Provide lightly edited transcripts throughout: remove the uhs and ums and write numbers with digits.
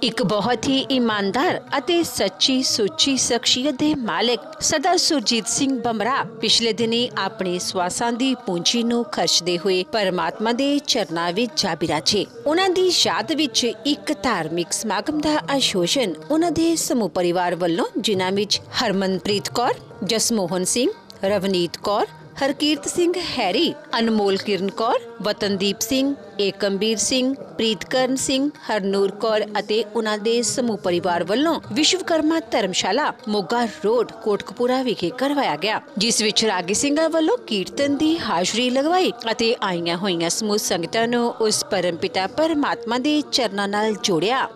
ਇੱਕ ਬਹੁਤ ਹੀ ਇਮਾਨਦਾਰ ਅਤੇ ਸੱਚੀ ਸੁੱਚੀ ਸ਼ਖਸੀਅਤ ਦੇ ਮਾਲਕ ਸਰਦਾਰ ਸੁਰਜੀਤ ਸਿੰਘ ਬਮਰਾ ਪਿਛਲੇ ਦਿਨੀ ਆਪਣੇ ਸਵਾਸਾਂ ਦੀ ਪੂੰਜੀ ਨੂੰ ਖਰਚਦੇ ਹੋਏ ਪਰਮਾਤਮਾ ਦੇ ਚਰਨਾਂ ਵਿੱਚ ਜਾ ਬਿਰਾਜੇ। ਉਹਨਾਂ ਦੀ ਯਾਦ ਵਿੱਚ ਇੱਕ ਧਾਰਮਿਕ ਸਮਾਗਮ ਦਾ ਆਯੋਜਨ ਉਹਨਾਂ ਦੇ ਸਮੂਹ ਪਰਿਵਾਰ ਵੱਲੋਂ, ਜਿਨ੍ਹਾਂ ਵਿੱਚ ਹਰਮਨਪ੍ਰੀਤ ਕੌਰ, ਜਸਮੋਹਨ ਸਿੰਘ, ਰਵਨੀਤ ਕੌਰ, ਹਰਕੀਰਤ ਸਿੰਘ ਹੈਰੀ, ਅਨਮੋਲ ਕਿਰਨ ਕੌਰ, ਵਤਨਦੀਪ ਸਿੰਘ, ਏਕਮਬੀਰ ਸਿੰਘ, ਪ੍ਰੀਤਕਰਨ ਸਿੰਘ, ਹਰਨੂਰ ਕੌਰ ਅਤੇ ਉਹਨਾਂ ਦੇ ਸਮੂਹ ਪਰਿਵਾਰ ਵੱਲੋਂ ਵਿਸ਼ਵਕਰਮਾ ਧਰਮਸ਼ਾਲਾ ਮੋਗਾ ਰੋਡ ਕੋਟਕਪੂਰਾ ਵਿਖੇ ਕਰਵਾਇਆ ਗਿਆ, ਜਿਸ ਵਿੱਚ ਰਾਗੀ ਸਿੰਘਾਂ ਵੱਲੋਂ ਕੀਰਤਨ ਦੀ ਹਾਜ਼ਰੀ ਲਗਵਾਈ ਅਤੇ ਆਈਆਂ ਹੋਈਆਂ ਸਮੂਹ ਸੰਗਤਾਂ ਨੂੰ ਉਸ ਪਰਮਪਿਤਾ ਪਰਮਾਤਮਾ ਦੇ ਚਰਨਾਂ ਨਾਲ ਜੋੜਿਆ।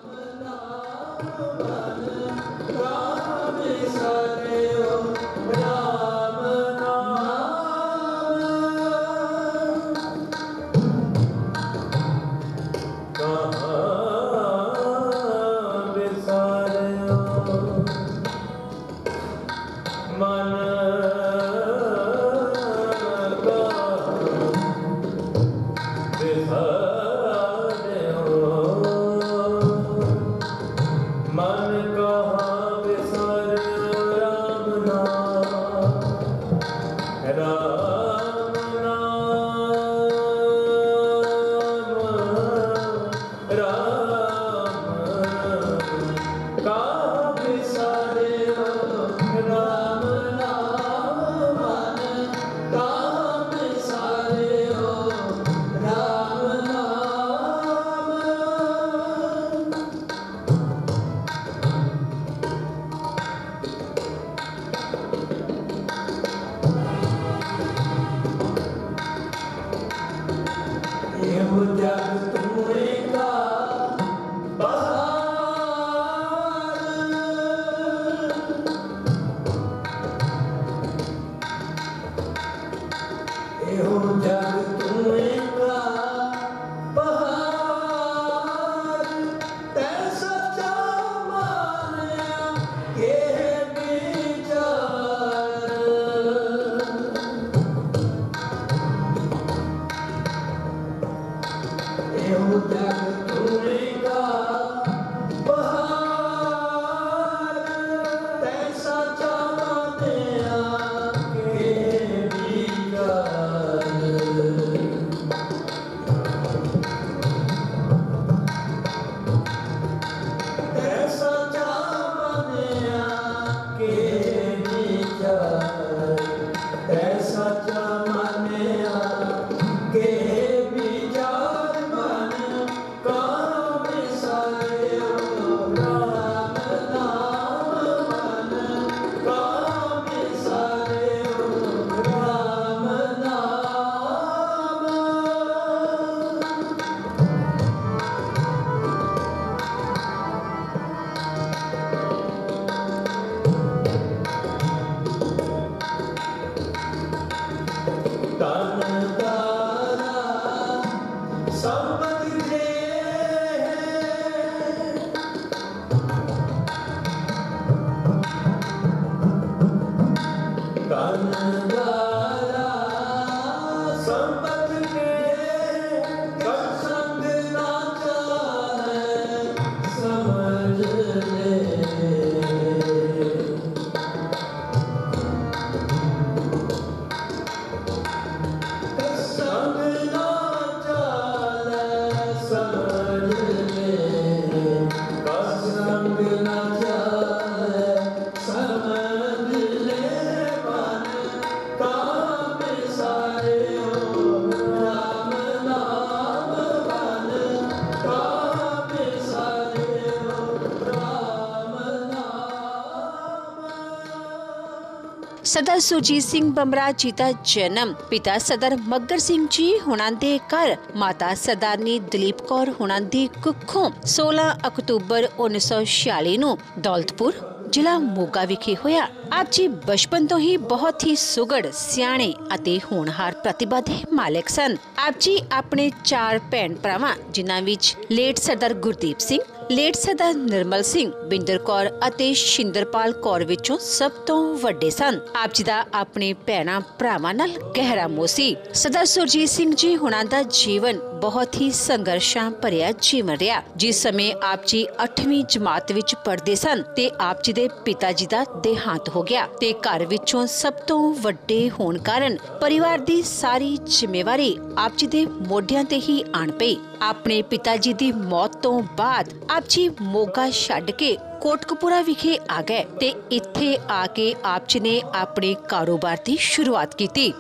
ਸਰਦਾਰ ਸੁਰਜੀਤ ਸਿੰਘ ਬਮਰਾ ਜੀ ਦਾ ਜਨਮ ਪਿਤਾ ਸਰਦਾਰ ਮੱਘਰ ਸਿੰਘ ਜੀ ਹੁਣਾਂ ਦੇ ਘਰ ਮਾਤਾ ਸਰਦਾਰਨੀ ਦਲੀਪ ਕੌਰ ਹੁਣਾਂ ਦੀ ਕੁੱਖੋਂ 16 ਅਕਤੂਬਰ 1946 ਨੂੰ ਦੌਲਤਪੁਰ ਜ਼ਿਲ੍ਹਾ ਮੋਗਾ ਵਿਖੇ ਹੋਇਆ। ਆਪ ਜੀ ਬਚਪਨ ਤੋਂ ਹੀ ਬਹੁਤ ਹੀ ਸੁਘੜ, ਸਿਆਣੇ ਅਤੇ ਹੋਣਹਾਰ ਪ੍ਰਤਿਭਾ ਦੇ ਮਾਲਕ ਸਨ। ਆਪ ਜੀ ਆਪਣੇ 4 ਭੈਣ ਭਰਾਵਾਂ, ਜਿਨ੍ਹਾਂ ਵਿੱਚ ਲੇਟ ਸਰਦਾਰ ਗੁਰਦੀਪ ਸਿੰਘ, ਲੇਟ ਸਰਦਾਰ ਨਿਰਮਲ ਸਿੰਘ, ਬਿੰਦਰ ਕੌਰ ਅਤੇ ਸ਼ਿੰਦਰਪਾਲ ਕੌਰ ਵਿੱਚੋਂ ਸਭ ਤੋਂ ਵੱਡੇ ਸਨ। ਆਪ ਜੀ ਦਾ ਆਪਣੇ ਭੈਣਾਂ ਭਰਾਵਾਂ ਨਾਲ ਗਹਿਰਾ ਮੋਹ ਸੀ। ਸਰਦਾਰ ਸੁਰਜੀਤ ਸਿੰਘ ਜੀ ਹੁਣਾਂ ਦਾ ਜੀਵਨ बहुत ही संघर्षां भरिया जीवन रहा। जिस समय आप जी 8वीं जमात विच पढ़दे सन ते आप जी दे पिता जी दा देहांत हो गया ते घर विचों सब तो वड्डे होण कारण परिवार दी सारी जिम्मेवारी आप जी दे मोढियां ते ही आण पई। अपने पिता जी दी मौत तो बाद आप जी मोगा छड्ड के कोटकपुरा विखे आ गए ते इत्थे आके आप जी ने अपने कारोबार की शुरुआत की।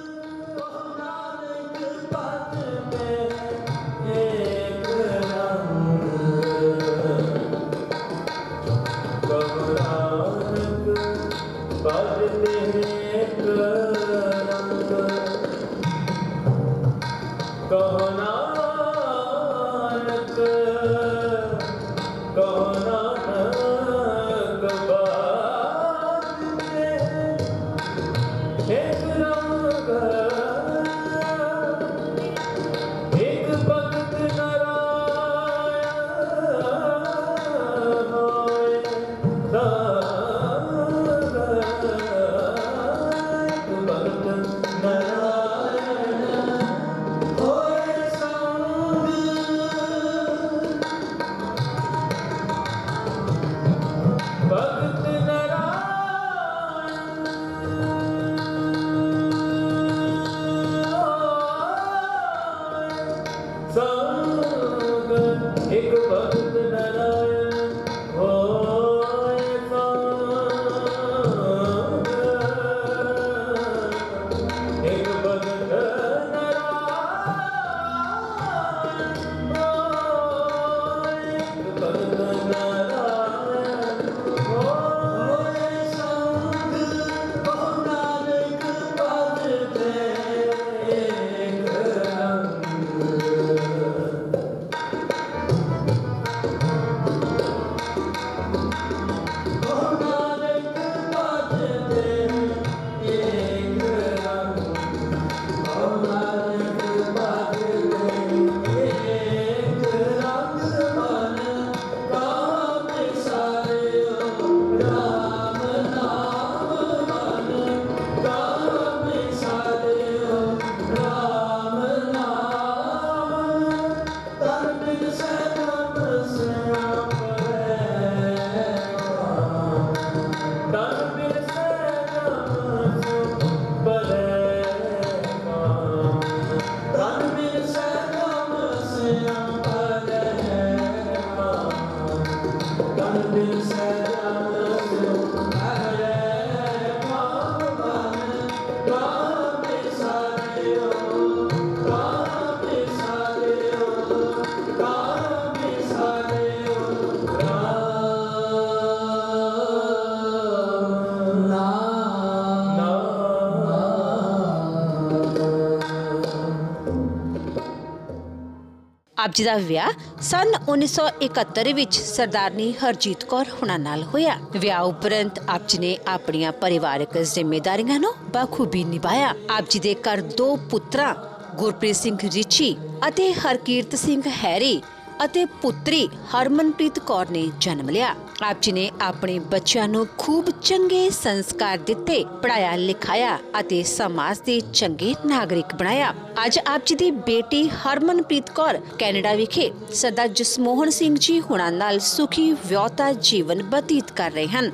आप जी का विआह सन 1971 विच सरदारनी हरजीत कौर हुणां नाल होया। विआह उपरंत आप जी ने अपनी परिवारक जिम्मेदारियां नूं बखूबी निभाया। आप जी दे घर 2 पुत्रां गुरप्रीत सिंह रिची अते हरकीरत सिंह हैरी अते पुत्री हरमनप्रीत कौर ने जन्म लिया। आप जी ने अपने बच्चों नूं खूब चंगे संस्कार दिते, पढ़ाया लिखाया अते समाज दे चंगे नागरिक बनाया। अज आप जी दी बेटी हरमनप्रीत कौर कैनेडा विखे सरदार जसमोहन सिंह जी हुणां नाल सुखी विआहता जीवन बतीत कर रहे हैं।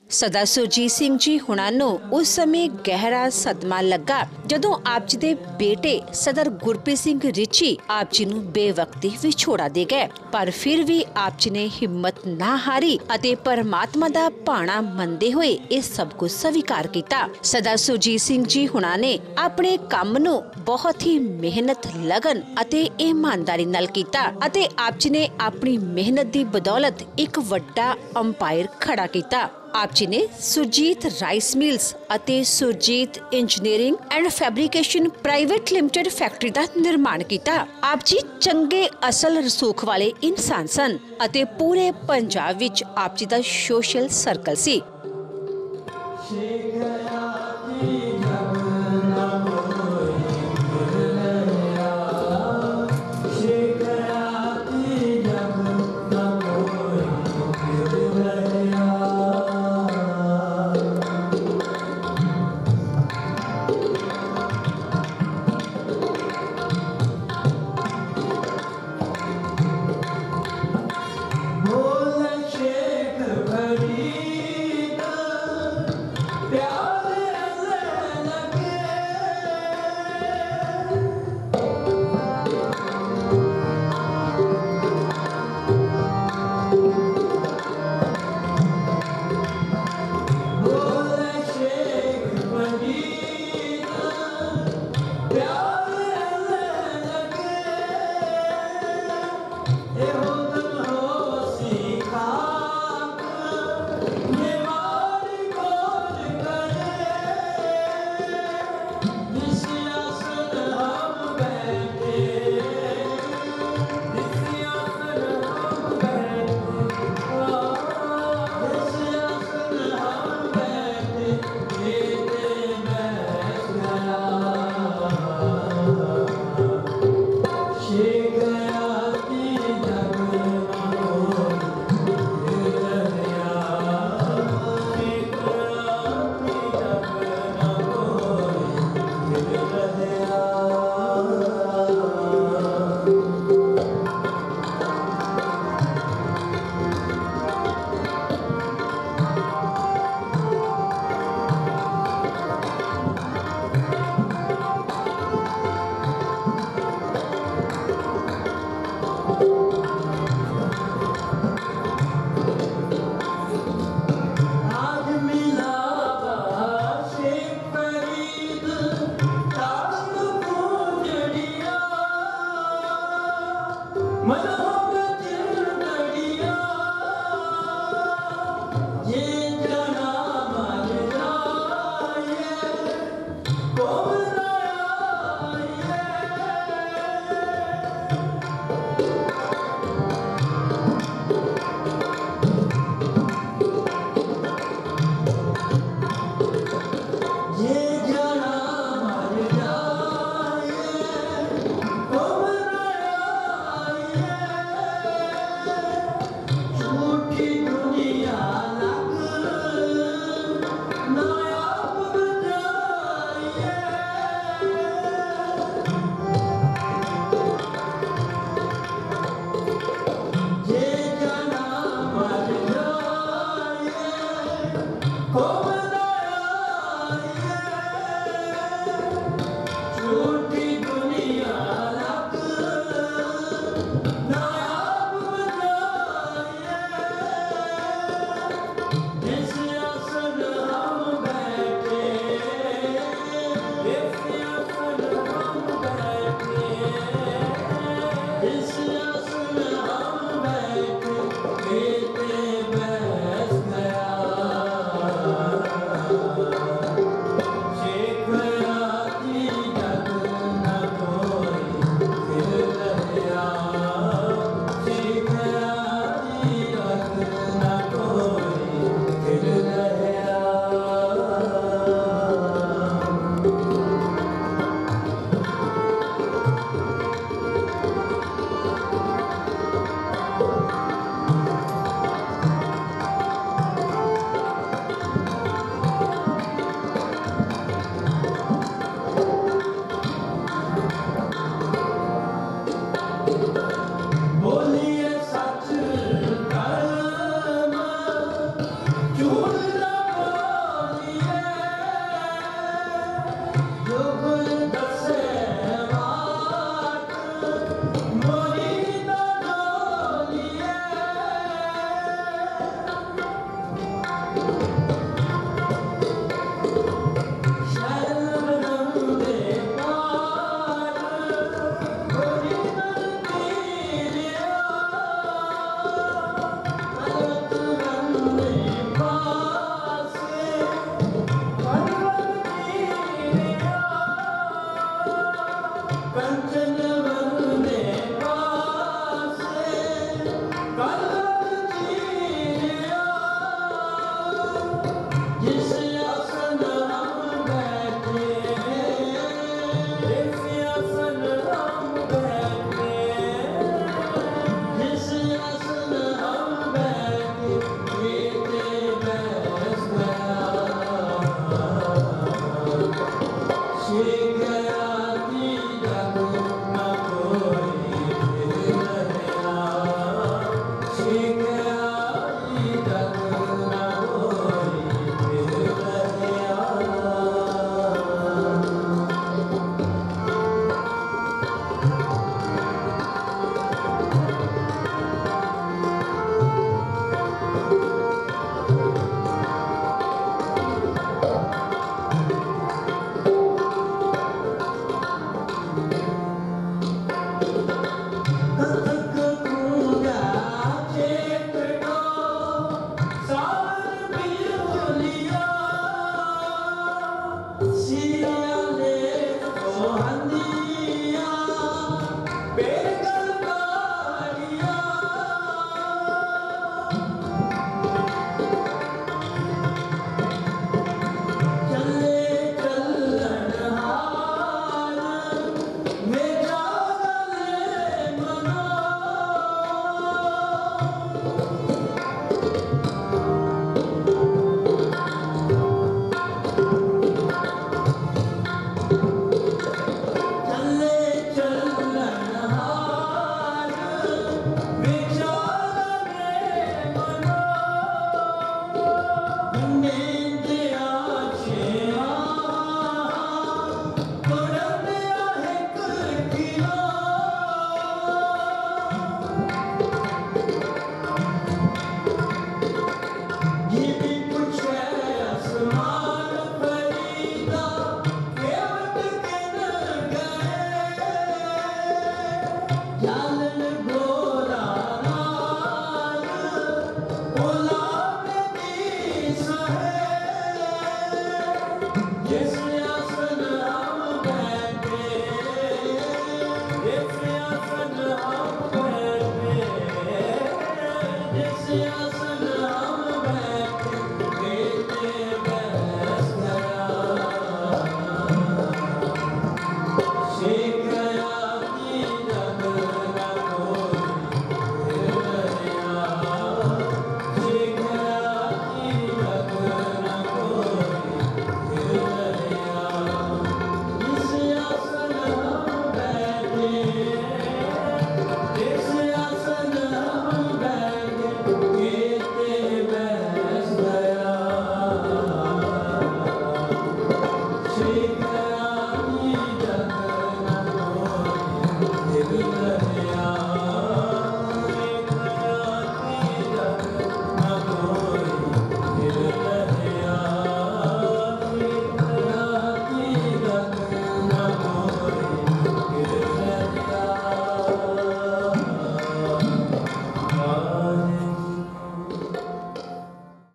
ਸਰਦਾਰ ਸੁਰਜੀਤ ਸਿੰਘ ਜੀ ਹੁਣਾਂ ਨੂੰ ਉਸ ਸਮੇਂ ਗਹਿਰਾ ਸਦਮਾ ਲੱਗਾ ਜਦੋਂ ਆਪ ਜੀ ਦੇ ਬੇਟੇ ਸਰਦਾਰ ਗੁਰਪ੍ਰੀਤ ਸਿੰਘ ਰਿਚੀ ਆਪ ਜੀ ਨੂੰ ਬੇਵਕਤੀ ਵਿਛੋੜਾ ਦੇ ਗਏ। ਪਰ ਫਿਰ ਵੀ ਆਪ ਜੀ ਨੇ ਹਿੰਮਤ ਨਾ ਹਾਰੀ ਅਤੇ ਪਰਮਾਤਮਾ ਦਾ ਭਾਣਾ ਮੰਨਦੇ ਹੋਏ ਇਹ ਸਭ ਕੁਝ ਸਵੀਕਾਰ ਕੀਤਾ। ਸਰਦਾਰ ਸੁਰਜੀਤ ਸਿੰਘ ਜੀ ਹੁਣਾਂ ਨੇ ਆਪਣੇ ਕੰਮ ਨੂੰ ਬਹੁਤ ਹੀ ਮਿਹਨਤ, ਲਗਨ ਅਤੇ ਇਮਾਨਦਾਰੀ ਨਾਲ ਕੀਤਾ ਅਤੇ ਆਪ ਜੀ ਨੇ ਆਪਣੀ ਮਿਹਨਤ ਦੀ ਬਦੌਲਤ ਇੱਕ ਵੱਡਾ ਅੰਪਾਇਰ ਖੜਾ ਕੀਤਾ। ਆਪ ਜੀ ਨੇ ਸੁਰਜੀਤ ਰਾਈਸ ਮਿਲਸ ਅਤੇ Surjit engineering and fabrication private limited factory ਦਾ ਨਿਰਮਾਣ ਕੀਤਾ। ਆਪ ਜੀ ਚੰਗੇ ਅਸਲ ਰਸੂਖ ਵਾਲੇ ਇਨਸਾਨ ਸਨ ਅਤੇ ਪੂਰੇ ਪੰਜਾਬ ਵਿੱਚ ਆਪ ਜੀ ਦਾ ਸੋਸ਼ਲ ਸਰਕਲ ਸੀ।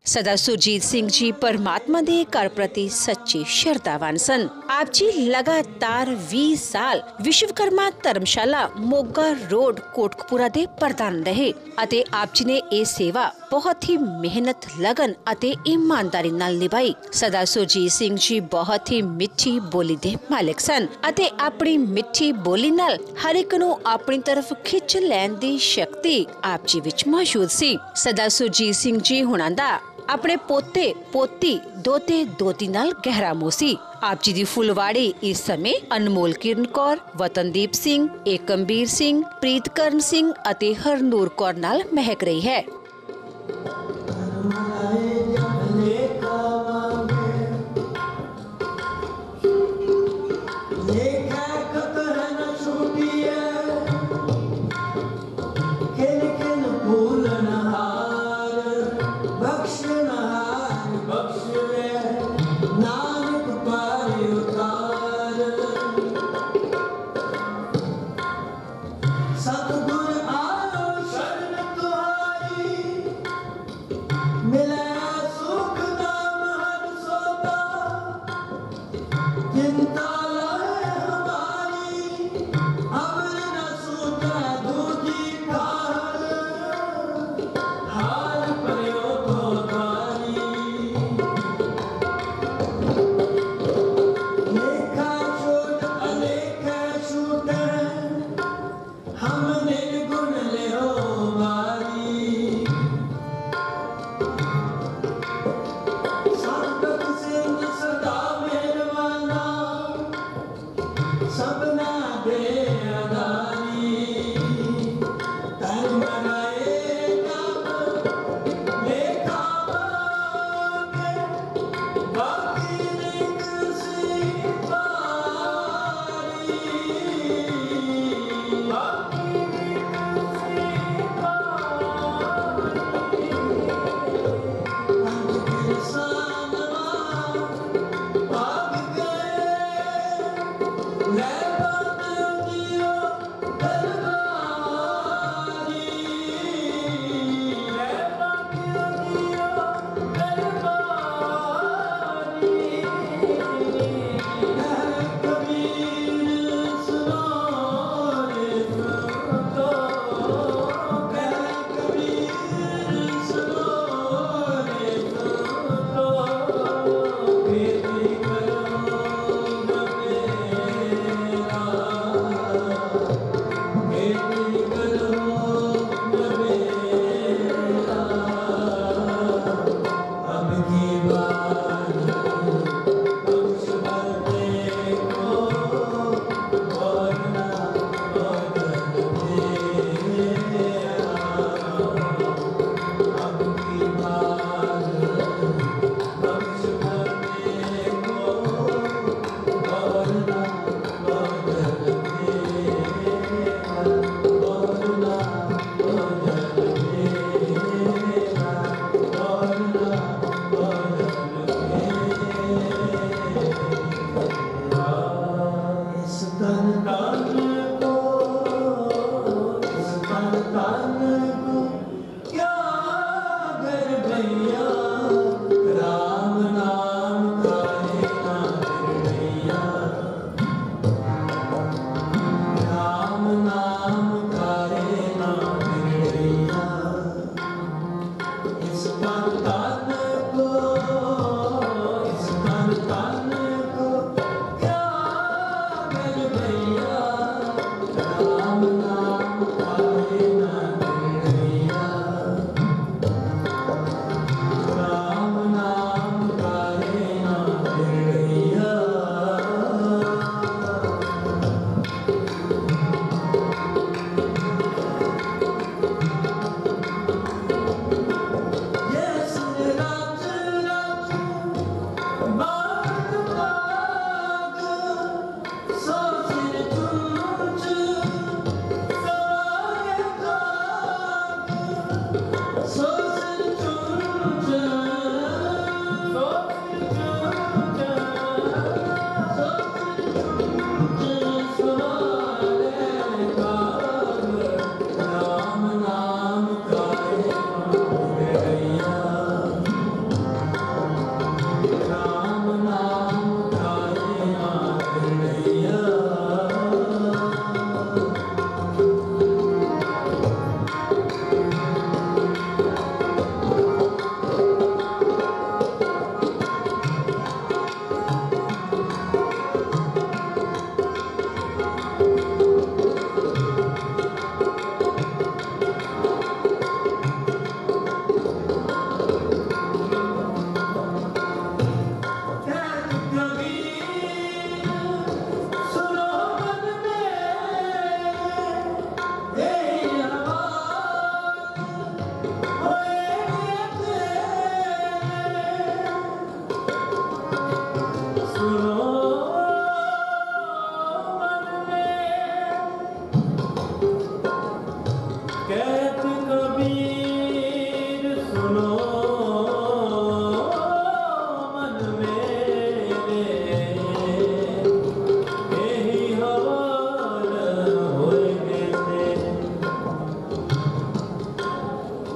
सदा सुरजीत सिंह जी परमात्मा ਦੇ ਘਰ ਪ੍ਰਤੀ ਸੱਚੇ ਸ਼ਰਧਾਵਾਨ ਸਨ। ਆਪ ਜੀ ਲਗਾਤਾਰ 20 ਸਾਲ ਵਿਸ਼ਵਕਰਮਾ ਧਰਮਸ਼ਾਲਾ ਮੋਗਾ ਰੋਡ ਕੋਟਕਪੂਰਾ ਦੇ ਪ੍ਰਧਾਨ ਰਹੇ ਅਤੇ ਆਪ ਜੀ ਨੇ ਇਹ ਸੇਵਾ ਬਹੁਤ ਹੀ ਮਿਹਨਤ ਲਗਨ ਅਤੇ ਇਮਾਨਦਾਰੀ ਨਾਲ ਨਿਭਾਈ। ਸਦਾ ਸੁਰਜੀਤ ਸਿੰਘ ਜੀ ਬਹੁਤ ਹੀ ਮਿੱਠੀ ਬੋਲੀ ਦੇ ਮਾਲਕ ਸਨ ਅਤੇ ਆਪਣੀ ਮਿੱਠੀ ਬੋਲੀ ਨਾਲ ਹਰ ਇੱਕ ਨੂੰ ਆਪਣੀ ਤਰਫ ਖਿੱਚ ਲੈਣ ਦੀ ਸ਼ਕਤੀ ਆਪ ਜੀ ਵਿੱਚ ਮੌਜੂਦ ਸੀ। ਸਦਾ ਸੁਰਜੀਤ ਸਿੰਘ ਜੀ ਹੁਣਾਂ ਦਾ ਆਪਣੇ ਪੋਤੇ ਪੋਤੀ ਦੋਤੇ ਦੋਤੀ ਨਾਲ ਗਹਿਰਾ ਮੋਹ ਸੀ। ਆਪ ਜੀ ਦੀ ਫੁਲਵਾੜੀ ਇਸ ਸਮੇਂ ਅਨਮੋਲ ਕਿਰਨ ਕੌਰ, ਵਤਨਦੀਪ ਸਿੰਘ, ਏਕਮਬੀਰ ਸਿੰਘ, ਪ੍ਰੀਤਕਰਨ ਸਿੰਘ ਅਤੇ ਹਰਨੂਰ ਕੌਰ ਨਾਲ ਮਹਿਕ ਰਹੀ ਹੈ।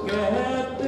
कहत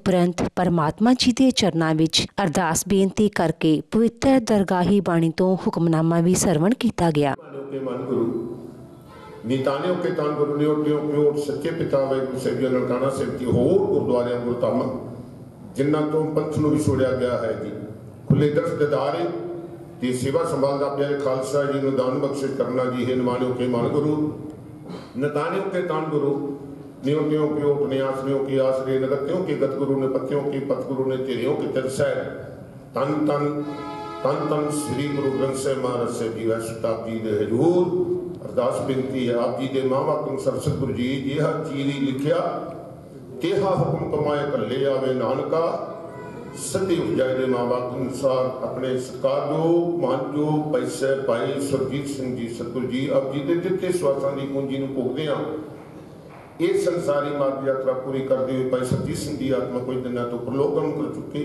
ਉਪਰੰਤ ਪਰਮਾਤਮਾ ਜੀ ਦੇ ਚਰਨਾਂ ਵਿੱਚ ਅਰਦਾਸ ਬੇਨਤੀ ਕਰਕੇ ਪਵਿੱਤਰ ਦਰਗਾਹੀ ਬਾਣੀ ਤੋਂ ਹੁਕਮਨਾਮਾ ਵੀ ਸਰਵਣ ਕੀਤਾ ਗਿਆ। ਨੀਤਾਨਿਓ ਕੇ ਤਾਂ ਗੁਰੂ ਨੇ ਉਹ ਸੱਚੇ ਪਿਤਾ ਵਾਹਿਗੁਰੂ ਸਾਹਿਬ ਜੀ ਨਨਕਾਣਾ ਸਾਹਿਬ ਦੀ ਹੋਰ ਗੁਰਦੁਆਰਿਆਂ ਗੁਰਧਾਮਾਂ ਜਿਨ੍ਹਾਂ ਤੋਂ ਪੰਥ ਨੂੰ ਵਿਛੋੜਿਆ ਗਿਆ ਹੈ ਜੀ, ਖੁੱਲੇ ਦਰਸ ਦਿਦਾਰੇ ਤੇ ਸੇਵਾ ਸੰਭਾਲ ਦਾ ਪਿਆਰੇ ਖਾਲਸਾ ਜੀ ਨੂੰ ਦਾਨ ਬਖਸ਼ਿਸ਼ ਕਰਨਾ ਜੀ। ਹੈ ਨਿਮਾਨਿਓ ਕੇ ਮਨ ਗੁਰੂ ਨਿਤਾਨਿਓ ਕੇ ਤਾਂ ਗੁਰੂ ਨਿਉ ਪਿਓ ਨਿਆਸनियों की आसरे नगत्यों के गत गुरु ने पत्यों की पत गुरु ने तेरियों के तिरसै तन तन तन तन श्री गुरु ग्रंथ ਸਾਹਿਬ ਮਹਾਰਾਜ ਸਾਹਿਬ ਜੀ ਵੈਸ਼ਤਾਬ ਜੀ ਦੇ ਹਜ਼ੂਰ ਅਰਦਾਸ ਬੇਨਤੀ ਹੈ ਆਪ ਜੀ ਦੇ ਮਾਂ-ਬਾਪ ਨੂੰ ਸਤਿਗੁਰੂ ਜੀ ਜਿਹਾ ਚੀਰੀ ਲਿਖਿਆ ਤੇਹਾ ਹੁਕਮ ਕਮਾਏ ਕੱਲੇ ਆਵੇ ਨਾਨਕਾ ਸੱਦੀ ਉਪਜਾਏ ਦੇ ਮਾਂ-ਬਾਪ ਅਨੁਸਾਰ ਆਪਣੇ ਸਤਿਕਾਰਯੋਗ ਮਾਨਯੋਗ ਪੈਸੇ ਭਾਈ ਸੁਰਜੀਤ ਸਿੰਘ ਜੀ ਸਤਿਗੁਰੂ ਜੀ ਆਪ ਜੀ ਦੇ ਦਿੱਤੇ ਸਵਾਸਾਂ ਦੀ ਪੂੰਜੀ ਨੂੰ ਭੋਗਦੇ ਹਾਂ। ਇਹ ਸੰਸਾਰੀ ਮਾਰਗ ਯਾਤਰਾ ਪੂਰੀ ਕਰਦੇ ਹੋਏ ਭਾਈ ਸਰਜੀਤ ਸਿੰਘ ਦੀ ਆਤਮਾ ਕੁਝ ਦਿਨਾਂ ਤੋਂ ਪ੍ਰਲੋਕਨ ਕਰ ਚੁੱਕੀ।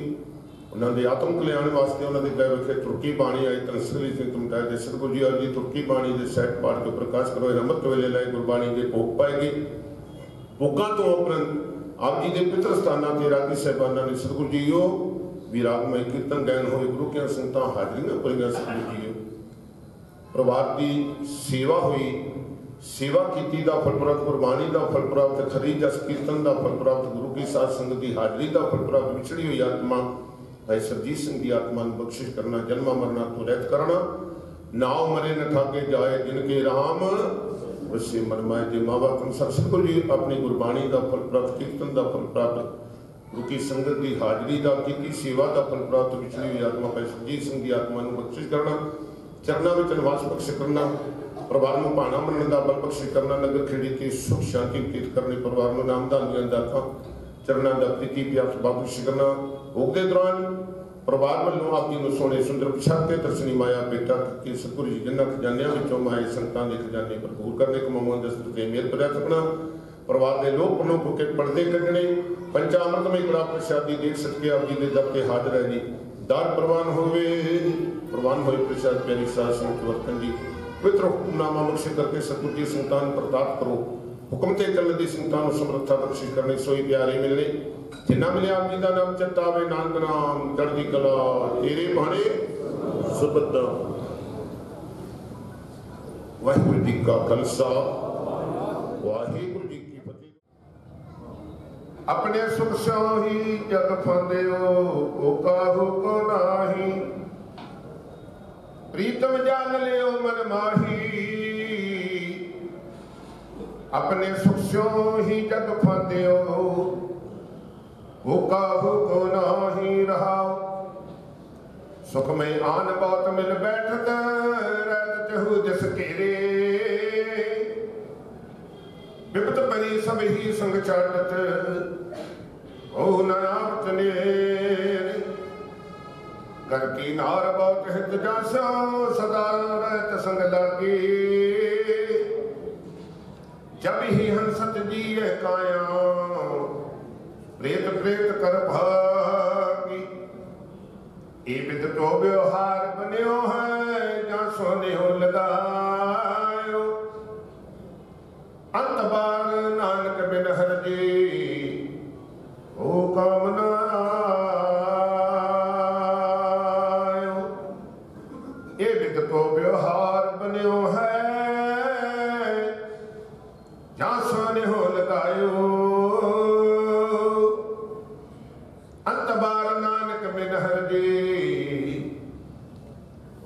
ਉਹਨਾਂ ਦੇ ਆਤਮ ਕਲਿਆਣ ਵਾਸਤੇ ਉਹਨਾਂ ਦੇ ਗਏ ਵਿਖੇ ਤੁਰਕੀ ਬਾਣੀ ਆਈ ਤਨਸਲੀ ਸਿੰਘ ਤੁਮਟਾਏ ਦੇ ਸਤਿਗੁਰੂ ਜੀ ਅੱਜ ਤੁਰਕੀ ਬਾਣੀ ਦੇ ਸਹਿਤ ਪਾਠ ਤੋਂ ਪ੍ਰਕਾਸ਼ ਕਰੋ ਰਮਤ ਵੇਲੇ ਲੈ ਗੁਰਬਾਣੀ ਦੇ ਭੋਗ ਪਾਏਗੇ। ਭੋਗਾਂ ਤੋਂ ਉਪਰੰਤ ਆਪ ਜੀ ਦੇ ਪਿਤਰ ਸਥਾਨਾਂ ਤੇ ਰਾਗੀ ਸਾਹਿਬਾਨਾਂ ਨੇ ਸਤਿਗੁਰੂ ਜੀਓ ਵਿਰਾਗਮਈ ਕੀਰਤਨ ਗਾਇਨ ਹੋਏ ਗੁਰੂ ਕੇ ਸੰਗਤਾਂ ਹਾਜ਼ਰੀਆਂ ਭਰੀਆਂ ਸਤਿਗੁਰੂ ਜੀਓ ਪਰਿਵਾਰ ਦੀ ਸੇਵਾ ਹੋਈ सेवा की दा फल प्राप्त गुरबाणी का फल प्राप्त खरी जस कीर्तन का फल प्राप्त गुरु की साध संगत की हाजरी का फल प्राप्त विछड़ी हुई आत्मा भाई सरजीत सिंह की आत्मा बख्शिश करना जन्मा मरना तो रहित करना नाव मरे न ठाके जाए जिनके राम वैसे मनमाए जे माँ बाप अनुसार सतगुरु जी अपनी गुरबाणी का फल प्राप्त कीर्तन का फल प्राप्त गुरु की संगत की हाजरी का की सेवा का फल प्राप्त विछड़ी हुई आत्मा भाई सरजीत सिंह की आत्मा बख्शिश करना चरणों में निवास बख्शिश करना परिवार में भाना मनने का बल बख्शिश करना नगर खेड़ी की सुख शांति व्यतीत करने परिवार में नामदान दी दाता चरणों का प्रीति प्यास बख्शिश करना भोग के दौरान परिवार वालों आप जी सोने सुंदर पछाते दर्शनी माया बेटा कि सतगुरु जी जिन्होंने खजानिया विचों माए संतां के खजाने भरपूर करने कमाउन दस्तर से मेहर बरत सकना परिवार के लोग प्रलोक होकर पढ़ते कटने पंचामृतमय कड़ा प्रसादी देख सके आप जी के दर से हाजिर है जी दार प्रवान होवे प्रवान होए प्रसाद प्यारी साध संगत वर्तन जी पवित्र हुक्मनामा बख्शिश करके सतगुरु जी संतान प्रताप करो हुक्म ते चलने की संतान समर्था बख्शिश करने सोई प्यारे मिलने जिन्ना मिले आप जी का नाम चेतावे नानक नाम चढ़दी कला तेरे भाने सुबद्दा वाहिगुरू जी का खालसा वाहिगुरू जी की फतेह। अपने सुख सो ही जग फांदे ओ काहू को नाही प्रीतम जान लियो मन माही अपने सुख सो ही जग फांदे हो काहू को नाही रहा सुख में आन बहुत मिल बैठत रहत चहु जस केरे विपत बनी सब ही संग चाटत ओ नामत ने घर की नार बहुत हित जासो सदा रहत संग लागे जब ही हंसत जिये काया प्रेत प्रेत कर भागी ए विद तो व्यवहार बन्यो है जा सोने हो लगायो अंत बार नानक बिन हर जी ओ कामना तो व्यवहार बन्यो है जा सोने हो लगायो अंत बार नानक बिन हर जी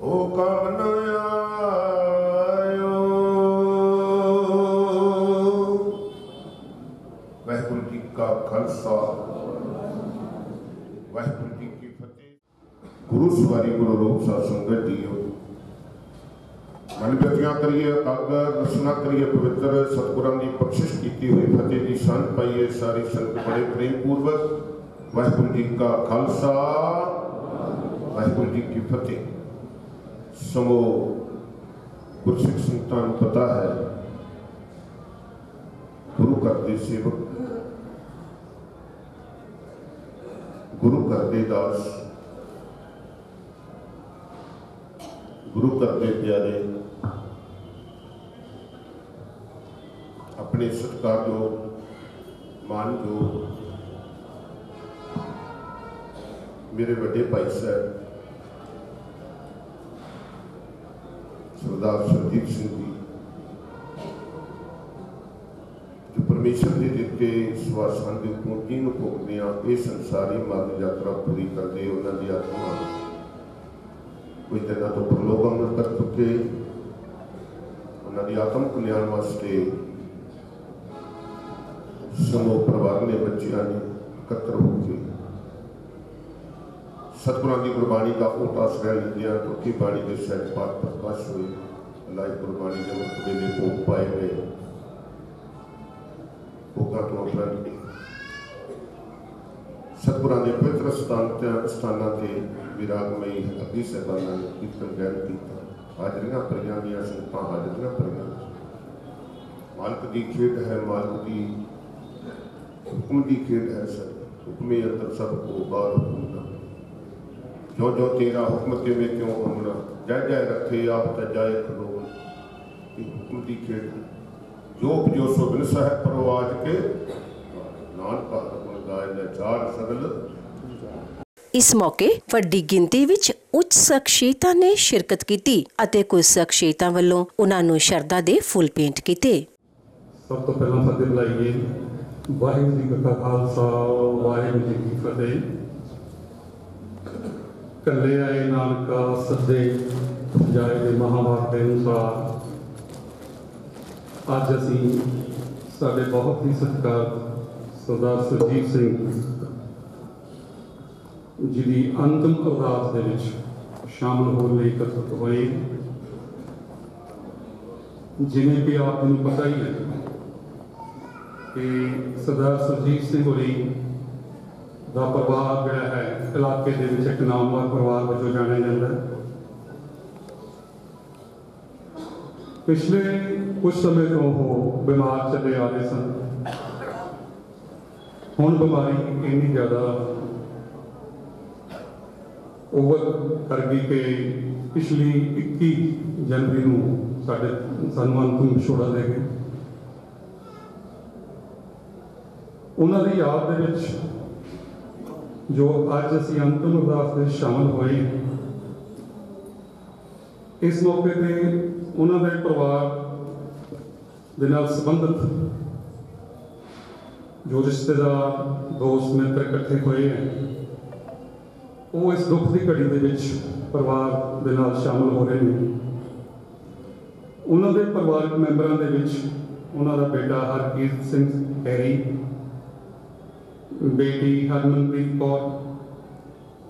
ओ कामना आयो। वाहिगुरू जी का खालसा वाहिगुरू जी की फतेह। गुरु सवारी गुरु रूप साध संगत जीओ मन व्यतियां करिए अगर रचना करिए पवित्र सतगुरां की बख्शिश की हुई फतेह की संत पाइए सारी संत बड़े प्रेम पूर्वक वाहिगुरू जी का खालसा वाहिगुरू जी की फतेह। समो गुरसिख संतान पता है गुरु करते सेवक गुरु करते दास गुरु करते प्यारे अपने सत्कार जो मान जो मेरे बड़े भाई साहब सरदार सुरजीत सिंह जी, जो परमेश्वर के दिते श्वासां की पूंजी नूं भोगदियां ये संसारी मार्ग यात्रा पूरी करते उन्हां दी आत्मा कुछ दिनों तो प्रलोभन कर चुके। उन्हां दी आत्म कल्याण वास्ते समूह परिवार ने बच्चियां ने एकत्र होकर सतगुरां की गुरबाणी का ओट आसरा लिया। चौथी बाणी के सहज पाठ प्रकाश हुए। अलाई गुरबाणी के मुकबले भोग पाए गए। भोगां तो उपरंत सतगुरां के पवित्र स्थानां ते विरागमई अग्नि साहिबाना ने कीर्तन गायन किया। हाजरियां भरियां दियां संगतां हाजरियां भरियां। मालक की खेड है, मालक की हुक्म की खेड है। सर हुक्मे अंदर सबको बाहर हुक्म जो जो तेरा हुक्म तेवे क्यों होना। जय जय रखे आप जाए खलो हुक्म की खेड। जो उपजो सो बिन सह परवाज के नानक हुक्म गाए ने चार सगल। इस मौके ਵੱਡੀ ਗਿਣਤੀ ਵਿੱਚ ਉੱਚ ਸ਼ਖਸੀਅਤਾਂ ਨੇ ਸ਼ਿਰਕਤ ਕੀਤੀ ਅਤੇ ਕੁਝ ਸ਼ਖਸੀਅਤਾਂ ਵੱਲੋਂ ਉਹਨਾਂ ਨੂੰ ਸ਼ਰਧਾ ਦੇ ਫੁੱਲ ਭੇਂਟ ਕੀਤੇ। ਸਭ ਤੋਂ ਪਹਿਲਾਂ ਫਤਿਹ ਬੁਲਾਈਏ। ਵਾਹਿਗੁਰੂ ਜੀ ਕਾ ਖਾਲਸਾ ਵਾਹਿਗੁਰੂ ਜੀ ਕੀ ਫਤਿਹ। ਕੱਲੇ ਆਏ ਨਾਨਕਾ ਸੱਦੇ ਜਾਏ ਦੇ ਮਹਾਂਵਾਕ ਦੇ ਅਨੁਸਾਰ ਅੱਜ ਅਸੀਂ ਸਾਡੇ ਬਹੁਤ ਹੀ ਸਤਿਕਾਰ ਸਰਦਾਰ ਸੁਰਜੀਤ ਸਿੰਘ ਜੀ ਦੀ ਅੰਤਿਮ ਅਰਦਾਸ ਦੇ ਵਿੱਚ ਸ਼ਾਮਲ ਹੋਣ ਲਈ ਇਕੱਤਰ ਹੋਏ। ਜਿਵੇਂ ਕਿ ਆਪ ਨੂੰ ਪਤਾ ਹੀ ਹੈ ਕਿ ਸਰਦਾਰ ਸੁਰਜੀਤ ਸਿੰਘ ਹੋਰੀ ਦਾ ਪਰਿਵਾਰ ਜਿਹੜਾ ਹੈ ਇਲਾਕੇ ਦੇ ਵਿੱਚ ਇੱਕ ਨਾਮਵਰ ਪਰਿਵਾਰ ਵਜੋਂ ਜਾਣਿਆ ਜਾਂਦਾ ਹੈ। ਪਿਛਲੇ ਕੁਝ ਸਮੇਂ ਤੋਂ ਉਹ ਬਿਮਾਰ ਚੱਲੇ ਆ ਰਹੇ ਸਨ। ਹੁਣ ਬਿਮਾਰੀ ਇੰਨੀ ਜ਼ਿਆਦਾ ਓਵਰ ਕਰ ਗਈ ਕਿ ਪਿਛਲੀ 21 ਜਨਵਰੀ ਨੂੰ ਸਾਨੂੰ ਅੰਤਿਮ ਵਿਛੋੜਾ ਦੇ ਗਏ। ਉਹਨਾਂ ਦੀ ਯਾਦ ਦੇ ਵਿੱਚ ਜੋ ਅੱਜ ਅਸੀਂ ਅੰਤਿਮ ਅਰਦਾਸ ਦੇ ਸ਼ਾਮਲ ਹੋਏ, ਇਸ ਮੌਕੇ ਤੇ ਉਹਨਾਂ ਦੇ ਪਰਿਵਾਰ ਦੇ ਨਾਲ ਸੰਬੰਧਿਤ ਜੋ ਰਿਸ਼ਤੇਦਾਰ ਦੋਸਤ ਮਿੱਤਰ ਇਕੱਠੇ ਹੋਏ ਹੈ, ਉਹ ਇਸ ਦੁੱਖ ਦੀ ਘੜੀ ਦੇ ਵਿੱਚ ਪਰਿਵਾਰ ਦੇ ਨਾਲ ਸ਼ਾਮਲ ਹੋ ਰਹੇ ਨੇ। ਉਹਨਾਂ ਦੇ ਪਰਿਵਾਰਕ ਮੈਂਬਰਾਂ ਦੇ ਵਿੱਚ ਉਹਨਾਂ ਦਾ ਬੇਟਾ ਹਰਕੀਰਤ ਸਿੰਘ ਹੈਰੀ, बेटी हरमनप्रीत कौर,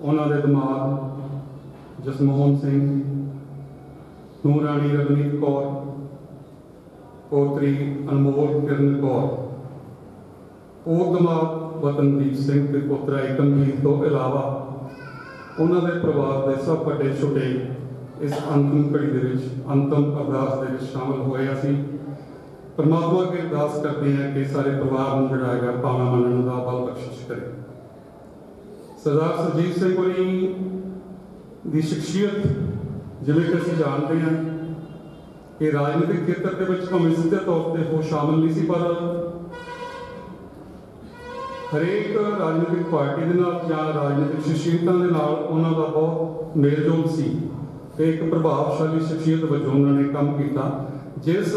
उन्होंने दमाद जसमोहन सिंह, नूरानी रवनीत कौर, पोतरी अनमोल किरण कौर, और दमाद वतनदीप सिंह के पुत्रा एकमजीत तो इलावा उन्होंने परिवार के सब बड़े छोटे इस अंतिम घड़ी के अंतिम अरदास के शामिल होए। असीं परमात्मा की अरदास करते हैं कि सारे परिवार को जोड़ा है भावना मनने का बल बख्शिश करे। सरदार सुरजीत सिंह होरी की शख्सियत जिवें कि असीं जानते हैं कि राजनीतिक खेत्र के भावें सीधे तौर पर वो शामिल नहीं सी, पर हरेक राजनीतिक पार्टी के नाल जां राजनीतिक शख्सियतां दे नाल उन्हां दा बहुत मेलजोल सी ते एक प्रभावशाली शख्सियत वजों उन्होंने काम किया। जिस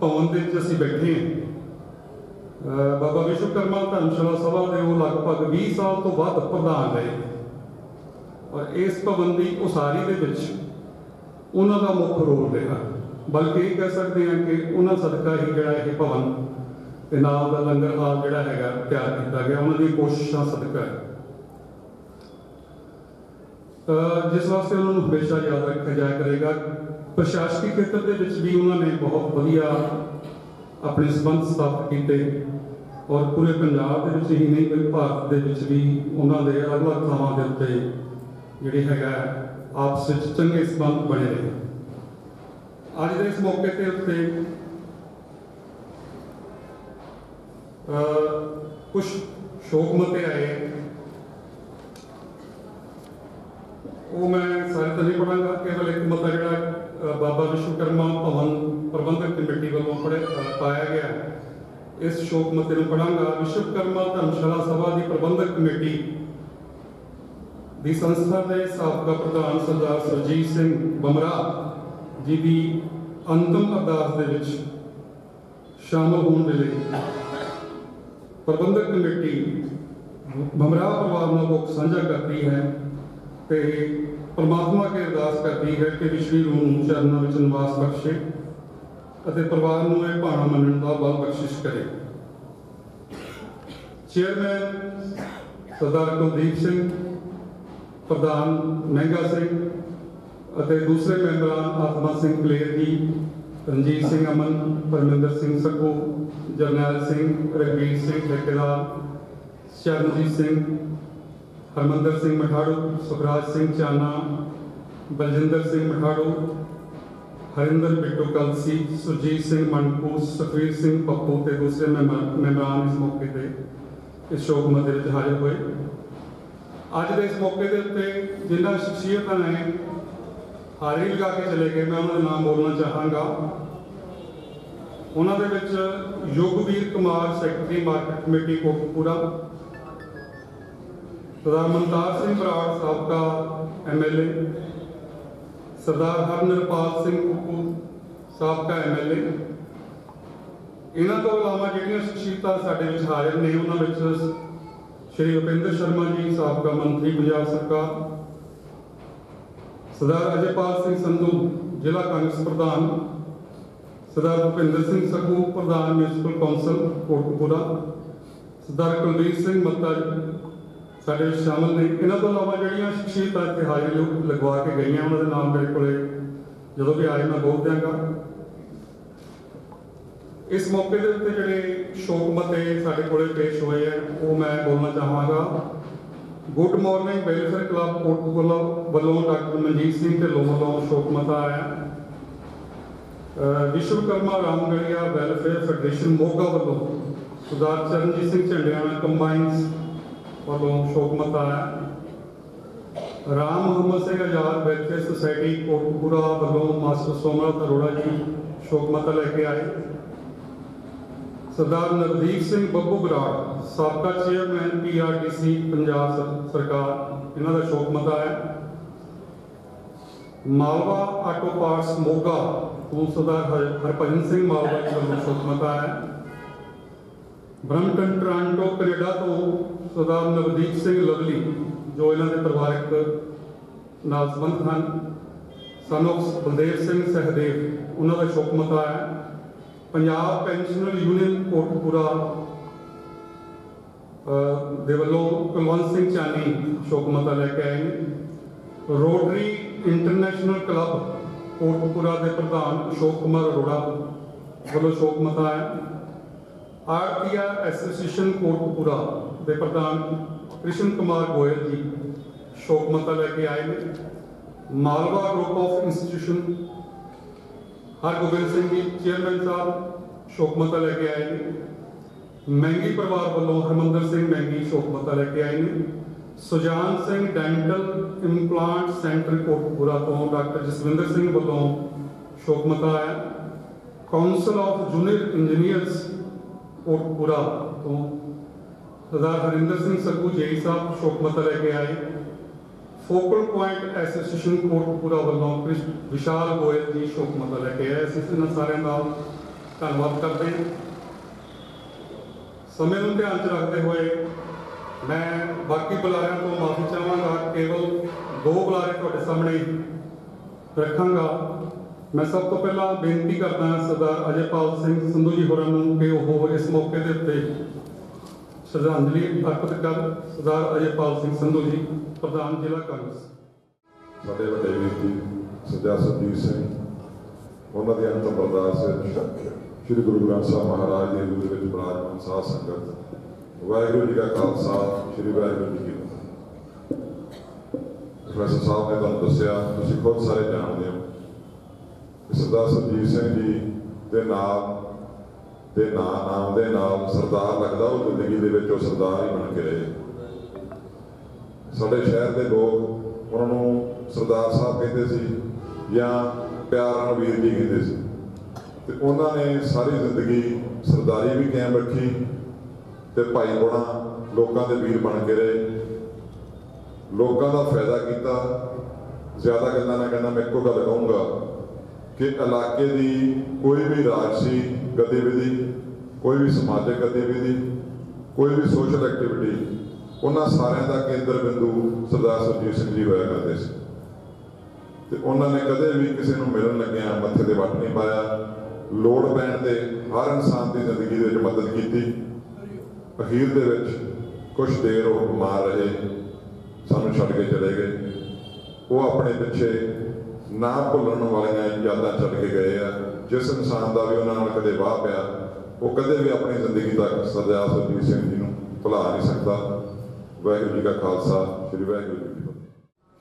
भवन के असीं बैठे हैं, बाबा विश्वकर्मा धर्मशाला सभा के वो लगभग 20 साल तो बाद प्रधान रहे और इस भवन की उसारी के उन्हों का मुख्य रोल रहा। बल्कि ये कह सकते हैं कि उन्होंने सदका ही जोड़ा यह भवन के नाल का लंगर हाल जोड़ा है तैयार किया गया, उन्होंने कोशिशों सदका है, जिस वास्ते उन्होंने हमेशा याद रखा जाया करेगा। प्रशासनिक खेत्र के भी उन्होंने बहुत वधिया अपने संबंध स्थापित किए और पूरे पंजाब के ही नहीं बल्कि भारत के भी उन्होंने अलग अलग थावां के उत्ते जिहड़े हैगा आपस में चंगे संबंध बने रहे। अज के इस मौके के उत्ते कुछ शोक मते आए, वो मैं सारे तो नहीं पढ़ांगा, केवल एक मता जिहड़ा बाबा विश्वकर्मा भवन प्रबंधक कमेटी वालों पाया गया, इस शोक मते नूं पढ़ांगा। विश्वकर्मा धर्मशाला सभा की प्रबंधक कमेटी ਦੀ ਸੰਸਥਾ ਦੇ ਸਾਬਕਾ ਪ੍ਰਧਾਨ ਸਰਦਾਰ ਸੁਰਜੀਤ ਸਿੰਘ ਬਮਰਾ ਜੀ ਦੀ ਅੰਤਮ ਅਰਦਾਸ ਦੇ ਵਿੱਚ ਸ਼ਾਮਲ ਹੋਣ ਵੇਲੇ ਪ੍ਰਬੰਧਕ ਕਮੇਟੀ ਬਮਰਾ ਪਰਿਵਾਰ ਨਾਲ ਦੁੱਖ ਸਾਂਝਾ ਕਰਦੀ ਹੈ ਤੇ ਪਰਮਾਤਮਾ ਅੱਗੇ ਅਰਦਾਸ ਕਰਦੀ ਹੈ ਕਿ ਵਿਸ਼ਵੀ ਰੂਹ ਨੂੰ ਚਰਨਾਂ ਵਿੱਚ ਨਿਵਾਸ ਬਖਸ਼ੇ ਅਤੇ ਪਰਿਵਾਰ ਨੂੰ ਇਹ ਭਾਣਾ ਮੰਨਣ ਦਾ ਬਲ ਬਖਸ਼ਿਸ਼ ਕਰੇ। ਚੇਅਰਮੈਨ ਸਰਦਾਰ ਕੁਲਦੀਪ ਸਿੰਘ, ਪ੍ਰਧਾਨ ਮਹਿੰਗਾ ਸਿੰਘ ਅਤੇ ਦੂਸਰੇ ਮੈਂਬਰਾਂ ਆਤਮਾ ਸਿੰਘ ਕਲੇਰ ਜੀ, ਰਣਜੀਤ ਸਿੰਘ ਅਮਨ, ਪਰਮਿੰਦਰ ਸਿੰਘ ਸੱਗੂ, ਜਰਨੈਲ ਸਿੰਘ, ਰਘਵੀਰ ਸਿੰਘ ਠੇਕੇਦਾਰ, ਚਰਨਜੀਤ ਸਿੰਘ, ਹਰਮੰਦਰ ਸਿੰਘ ਮਠਾੜੂ, ਸੁਖਰਾਜ ਸਿੰਘ ਚਾਨਾ, ਬਲਜਿੰਦਰ ਸਿੰਘ ਮਠਾੜੂ, ਹਰਿੰਦਰ ਬਿੱਟੂ ਕਲਸੀ, ਸੁਰਜੀਤ ਸਿੰਘ ਮਨਕੂ, ਸੁਖਵੀਰ ਸਿੰਘ ਪੱਪੂ ਤੇ ਦੂਸਰੇ ਮਹਿਮਾਨ ਇਸ ਮੌਕੇ ਤੇ ਇਸ ਸ਼ੋਕ ਮੱਥੇ ਵਿੱਚ ਹਾਜ਼ਰ ਹੋਏ। ਅੱਜ ਦੇ ਇਸ ਮੌਕੇ ਦੇ ਉੱਤੇ ਜਿਨ੍ਹਾਂ ਸ਼ਖਸੀਅਤਾਂ ਨੇ ਹਾਜ਼ਰੀ ਲਗਾ ਕੇ ਚਲੇ ਗਏ, ਮੈਂ ਉਹਨਾਂ ਦਾ ਨਾਮ ਬੋਲਣਾ ਚਾਹਾਂਗਾ। ਉਹਨਾਂ ਦੇ ਵਿੱਚ Yugveer Kumar, secretary market committee Kotkapura, Sardar Mantar Singh Brar, ਸਾਬਕਾ MLA, ਸਰਦਾਰ ਹਰਨਰਪਾਲ ਸਿੰਘ ਕੁੱਕੂ, ਸਾਬਕਾ MLA। ਇਹਨਾਂ ਤੋਂ ਇਲਾਵਾ ਜਿਹੜੀਆਂ ਸ਼ਖਸੀਅਤਾਂ ਸਾਡੇ ਵਿੱਚ ਹਾਜ਼ਰ ਨੇ ਉਹਨਾਂ ਵਿੱਚ ਸ਼੍ਰੀ ਰੁਪਿੰਦਰ ਸ਼ਰਮਾ ਜੀ, ਸਾਬਕਾ ਮੰਤਰੀ ਪੰਜਾਬ ਸਰਕਾਰ, ਸਰਦਾਰ ਅਜੇਪਾਲ ਸਿੰਘ ਸੰਧੂ, ਜ਼ਿਲ੍ਹਾ ਕਾਂਗਰਸ ਪ੍ਰਧਾਨ, ਸਰਦਾਰ ਭੁਪਿੰਦਰ ਸਿੰਘ ਸੱਗੂ, ਪ੍ਰਧਾਨ ਮਿਊਨਿਸਪਲ ਕੌਂਸਲ ਕੋਟਕਪੂਰਾ, ਸਰਦਾਰ ਕੁਲਦੀਪ ਸਿੰਘ ਮੱਤਾ ਸਾਡੇ ਵਿੱਚ ਸ਼ਾਮਲ ਨੇ। ਇਹਨਾਂ ਤੋਂ ਇਲਾਵਾ ਜਿਹੜੀਆਂ ਸ਼ਖਸੀਅਤਾਂ ਇੱਥੇ ਹਾਜ਼ਰੀ ਲਗਵਾ ਕੇ ਗਈਆਂ ਉਹਨਾਂ ਦੇ ਨਾਮ ਮੇਰੇ ਕੋਲੇ ਜਦੋਂ ਵੀ ਆਏ ਮੈਂ ਬੋਲ ਦਿਆਂਗਾ। ਇਸ ਮੌਕੇ ਦੇ ਉੱਤੇ ਜਿਹੜੇ ਸ਼ੋਕ ਮਤੇ ਸਾਡੇ ਕੋਲੇ ਪੇਸ਼ ਹੋਏ ਹੈ ਉਹ ਮੈਂ ਬੋਲਣਾ ਚਾਹਾਂਗਾ। Good morning welfare club Kotkapura ਵੱਲੋਂ ਡਾਕਟਰ ਮਨਜੀਤ ਸਿੰਘ ਢਿੱਲੋਂ ਵੱਲੋਂ ਸ਼ੋਕ ਮਤਾ ਆਇਆ। ਵਿਸ਼ਵਕਰਮਾ ਰਾਮਗੜੀਆ ਵੈਲਫੇਅਰ ਫੈਡਰੇਸ਼ਨ ਮੋਗਾ ਵੱਲੋਂ ਸਰਦਾਰ ਚਰਨਜੀਤ ਸਿੰਘ ਝੰਡਿਆਣਾ ਕੰਬਾਈਨਸ ਵੱਲੋਂ ਸ਼ੋਕ ਮਤਾ ਆਇਆ। ਰਾਮ ਮੁਹੰਮਦ ਸਿੰਘ ਆਜ਼ਾਦ ਵੈਲਫੇਅਰ ਸੁਸਾਇਟੀ ਕੋਟਕਪੂਰਾ ਵੱਲੋਂ ਮਾਸਟਰ ਸੋਮਨਾਥ ਅਰੋੜਾ ਜੀ ਸ਼ੋਕ ਮਤਾ ਲੈ ਕੇ ਆਏ। ਸਰਦਾਰ ਨਵਦੀਪ ਸਿੰਘ ਬੱਬੂ ਬਰਾੜ, ਸਾਬਕਾ ਚੇਅਰਮੈਨ PRDC ਪੰਜਾਬ ਸਰਕਾਰ, ਇਹਨਾਂ ਦਾ ਸ਼ੋਕ ਮਤਾ ਹੈ। ਮਾਲਵਾ ਆਟੋ ਪਾਰਟਸ ਮੋਗਾ ਤੋਂ ਸਰਦਾਰ ਹਰਭਜਨ ਸਿੰਘ ਮਾਲਵਾ ਜੀ ਵੱਲੋਂ ਸ਼ੋਕ ਮਤਾ ਹੈ। ਬਰਮਟਨ ਟੋਰਾਂਟੋ ਕੈਨੇਡਾ ਤੋਂ ਸਰਦਾਰ ਨਵਦੀਪ ਸਿੰਘ ਲਵਲੀ ਜੋ ਇਹਨਾਂ ਦੇ ਪਰਿਵਾਰਕ ਨਾਲ ਸੰਬੰਧ ਹਨ, ਸਨ ਆਫ ਬਲਦੇਵ ਸਿੰਘ ਸਹਿਦੇਵ, ਉਹਨਾਂ ਦਾ ਸ਼ੋਕ ਮਤਾ ਹੈ। ਪੰਜਾਬ ਪੈਨਸ਼ਨਰ ਯੂਨੀਅਨ ਕੋਟਕਪੂਰਾ ਦੇ ਵੱਲੋਂ ਕੁਲਵੰਤ ਸਿੰਘ ਚਾਨੀ ਸ਼ੋਕ ਮਤਾ ਲੈ ਕੇ ਆਏ ਨੇ। ਰੋਟਰੀ ਇੰਟਰਨੈਸ਼ਨਲ ਕਲੱਬ ਕੋਟਕਪੂਰਾ ਦੇ ਪ੍ਰਧਾਨ ਅਸ਼ੋਕ ਕੁਮਾਰ ਅਰੋੜਾ ਵੱਲੋਂ ਸ਼ੋਕ ਮਤਾ ਹੈ। ਆਰਤੀਆ ਐਸੋਸੀਏਸ਼ਨ ਕੋਟਕਪੂਰਾ ਦੇ ਪ੍ਰਧਾਨ ਕ੍ਰਿਸ਼ਨ ਕੁਮਾਰ ਗੋਇਲ ਜੀ ਸ਼ੋਕ ਮਤਾ ਲੈ ਕੇ ਆਏ ਨੇ। Malwa group of institution Hargobind Singh ji chairman ਸਾਹਿਬ ਸ਼ੋਕ ਮਤਾ ਲੈ ਕੇ ਆਏ ਨੇ। ਮਹਿੰਗੀ ਪਰਿਵਾਰ ਵੱਲੋਂ ਹਰਮੰਦਰ ਸਿੰਘ ਮਹਿੰਗੀ ਸ਼ੋਕ ਮਤਾ ਲੈ ਕੇ ਆਏ ਨੇ। Sujan Singh dental implant centre Kotkapura ਤੋਂ ਡਾਕਟਰ ਜਸਵਿੰਦਰ ਸਿੰਘ ਵੱਲੋਂ ਸ਼ੋਕ ਮਤਾ ਆਇਆ। Council of junior engineers Kotkapura ਤੋਂ ਸਰਦਾਰ ਹਰਿੰਦਰ ਸਿੰਘ ਸੱਗੂ ਜੇਈ ਸਾਹਿਬ ਸ਼ੋਕ ਮਤਾ ਲੈ ਕੇ ਆਏ। ਫੋਕਲ ਪੁਆਇੰਟ ਐਸੋਸੀਏਸ਼ਨ ਕੋਟਕਪੂਰਾ ਵੱਲੋਂ ਵਿਸ਼ਾਲ ਗੋਇਲ ਜੀ ਸ਼ੋਕ ਮਤਾ ਲੈ ਕੇ ਆਏ। ਅਸੀਂ ਇਹਨਾਂ ਸਾਰਿਆਂ ਦਾ ਧੰਨਵਾਦ ਕਰਦੇ ਹਾਂ। ਸਮੇਂ ਨੂੰ ਧਿਆਨ 'ਚ ਰੱਖਦੇ ਹੋਏ ਮੈਂ ਬਾਕੀ ਬੁਲਾਰਿਆਂ ਤੋਂ ਮਾਫੀ ਚਾਹਾਂਗਾ। ਕੇਵਲ 2 ਬੁਲਾਰੇ ਤੁਹਾਡੇ ਸਾਹਮਣੇ ਰੱਖਾਂਗਾ। ਮੈਂ ਸਭ ਤੋਂ ਪਹਿਲਾਂ ਬੇਨਤੀ ਕਰਦਾ ਹਾਂ ਸਰਦਾਰ ਅਜੇਪਾਲ ਸਿੰਘ ਸੰਧੂ ਜੀ ਹੋਰਾਂ ਨੂੰ ਕਿ ਉਹ ਇਸ ਮੌਕੇ ਦੇ ਉੱਤੇ ਸ਼ਰਧਾਂਜਲੀ ਅਰਪਿਤ ਕਰ। ਸਰਦਾਰ ਅਜੇਪਾਲ ਸਿੰਘ ਸੰਧੂ ਜੀ, ਪ੍ਰਧਾਨ ਜ਼ਿਲ੍ਹਾ ਕਾਂਗਰਸ। ਸਾਡੇ ਵੱਡੇ ਵੀਰ ਜੀ ਸਰਦਾਰ ਸੁਰਜੀਤ ਸਿੰਘ, ਉਹਨਾਂ ਦੀ ਅੰਤਮ ਅਰਦਾਸ ਸ਼੍ਰੀ ਗੁਰੂ ਗ੍ਰੰਥ ਸਾਹਿਬ ਮਹਾਰਾਜ ਦੇ ਰੂਪ ਵਿੱਚ ਬਿਰਾਜਮਾਨ ਸਾਧ ਸੰਗਤ, ਵਾਹਿਗੁਰੂ ਜੀ ਦਾ ਖਾਲਸਾ, ਸ਼੍ਰੀ ਵਾਹਿਗੁਰੂ ਜੀ ਕੀ ਫਤਿਹ। ਪ੍ਰੋਫੈਸਰ ਸਾਹਿਬ ਨੇ ਤੁਹਾਨੂੰ ਦੱਸਿਆ, ਤੁਸੀਂ ਖੁਦ ਸਾਰੇ ਜਾਣਦੇ ਹੋ ਕਿ ਸਰਦਾਰ ਸੁਰਜੀਤ ਸਿੰਘ ਜੀ ਦੇ ਨਾਮ ਦੇ ਨਾਲ ਸਰਦਾਰ ਲੱਗਦਾ, ਉਹ ਜ਼ਿੰਦਗੀ ਦੇ ਵਿੱਚ ਉਹ ਸਰਦਾਰ ਹੀ ਬਣ ਕੇ ਰਹੇ। ਸਾਡੇ ਸ਼ਹਿਰ ਦੇ ਲੋਕ ਉਹਨਾਂ ਨੂੰ ਸਰਦਾਰ ਸਾਹਿਬ ਕਹਿੰਦੇ ਸੀ ਜਾਂ ਪਿਆਰ ਨਾਲ ਵੀਰ ਜੀ ਕਹਿੰਦੇ ਸੀ, ਤੇ ਉਹਨਾਂ ਨੇ ਸਾਰੀ ਜ਼ਿੰਦਗੀ ਸਰਦਾਰੀ ਵੀ ਕਾਇਮ ਰੱਖੀ ਤੇ ਭਾਈ ਗੁਣਾ ਲੋਕਾਂ ਦੇ ਵੀਰ ਬਣ ਕੇ ਰਹੇ। ਲੋਕਾਂ ਦਾ ਫਾਇਦਾ ਕੀਤਾ। ਜ਼ਿਆਦਾ ਗੱਲਾਂ ਨਾ ਕਰਨਾ, ਮੈਂ ਇੱਕੋ ਗੱਲ ਕਹੂੰਗਾ ਕਿ ਇਲਾਕੇ ਦੀ ਕੋਈ ਵੀ ਰਾਜਸੀ ਗਤੀਵਿਧੀ, ਕੋਈ ਵੀ ਸਮਾਜਿਕ ਗਤੀਵਿਧੀ, ਕੋਈ ਵੀ ਸੋਸ਼ਲ ਐਕਟੀਵਿਟੀ, ਉਹਨਾਂ ਸਾਰਿਆਂ ਦਾ ਕੇਂਦਰ ਬਿੰਦੂ ਸਰਦਾਰ ਸੁਰਜੀਤ ਸਿੰਘ ਜੀ ਹੋਇਆ ਕਰਦੇ ਸੀ। ਤੇ ਉਹਨਾਂ ਨੇ ਕਦੇ ਵੀ ਕਿਸੇ ਨੂੰ ਮਿਲਣ ਲੱਗਿਆ ਮੱਥੇ ਤੇ ਵੱਟ ਨਹੀਂ ਪਾਇਆ। ਲੋੜ ਪੈਣ ਤੇ ਹਰ ਇਨਸਾਨ ਦੀ ਜ਼ਿੰਦਗੀ ਦੇ ਵਿੱਚ ਮਦਦ ਕੀਤੀ। ਅਖੀਰ ਦੇ ਵਿੱਚ ਕੁਝ ਦੇਰ ਉਹ ਬਿਮਾਰ ਰਹੇ, ਸਾਨੂੰ ਛੱਡ ਕੇ ਚਲੇ ਗਏ। ਉਹ ਆਪਣੇ ਪਿੱਛੇ ਨਾ ਭੁੱਲਣ ਵਾਲੀਆਂ ਯਾਦਾਂ ਛੱਡ ਕੇ ਗਏ ਆ। ਜਿਸ ਇਨਸਾਨ ਦਾ ਵੀ ਉਹਨਾਂ ਨਾਲ ਕਦੇ ਵਾਹ ਪਿਆ, ਉਹ ਕਦੇ ਵੀ ਆਪਣੀ ਜ਼ਿੰਦਗੀ ਤੱਕ ਸਰਦਾਰ ਸੁਰਜੀਤ ਸਿੰਘ ਜੀ ਨੂੰ ਭੁਲਾ ਨਹੀਂ ਸਕਦਾ। ਵਾਹਿਗੁਰੂ ਜੀ ਕਾ ਖਾਲਸਾ, ਸ੍ਰੀ ਵਾਹਿਗੁਰੂ ਜੀ ਕੀ ਫਤਿਹ।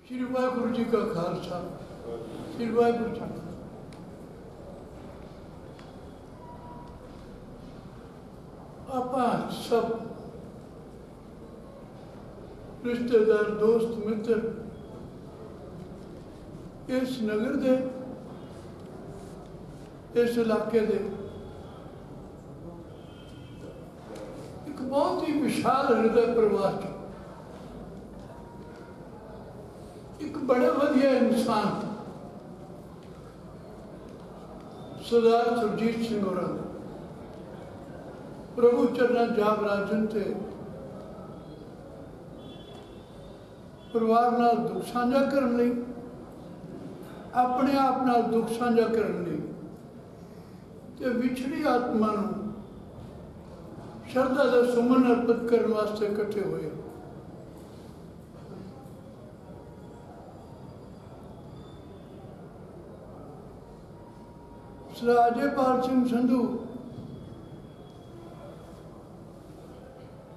ਸ੍ਰੀ ਵਾਹਿਗੁਰੂ ਜੀ ਕਾ ਖਾਲਸਾ, ਸ੍ਰੀ ਵਾਹਿਗੁਰੂ ਜੀ ਕੀ ਫਤਿਹ। ਆਪਾਂ ਸਭ ਰਿਸ਼ਤੇਦਾਰ, ਦੋਸਤ, ਮਿੱਤਰ ਇਸ ਨਗਰ ਦੇ, ਇਸ ਇਲਾਕੇ ਦੇ ਇੱਕ ਬਹੁਤ ਹੀ ਵਿਸ਼ਾਲ ਹਿਰਦੇ ਪਰਿਵਾਰ ਚ ਇੱਕ ਬੜਾ ਵਧੀਆ ਇਨਸਾਨ ਸਰਦਾਰ ਸੁਰਜੀਤ ਸਿੰਘ ਹੋਰਾਂ ਦਾ ਪ੍ਰਭੂ ਚਰਨਾਂ ਜਾਗ ਰਾਜਨ ਤੇ ਪਰਿਵਾਰ ਨਾਲ ਦੁੱਖ ਸਾਂਝਾ ਕਰਨ ਲਈ, ਆਪਣੇ ਆਪ ਨਾਲ ਦੁੱਖ ਸਾਂਝਾ ਕਰਨ ਲਈ ਤੇ ਵਿਛੜੀ ਆਤਮਾ ਨੂੰ ਸ਼ਰਧਾ ਦਾ ਸੁਮਨ ਅਰਪਿਤ ਕਰਨ ਵਾਸਤੇ ਇਕੱਠੇ ਹੋਏ। ਸਰਦਾਰ ਅਜੇਪਾਲ ਸਿੰਘ ਸੰਧੂ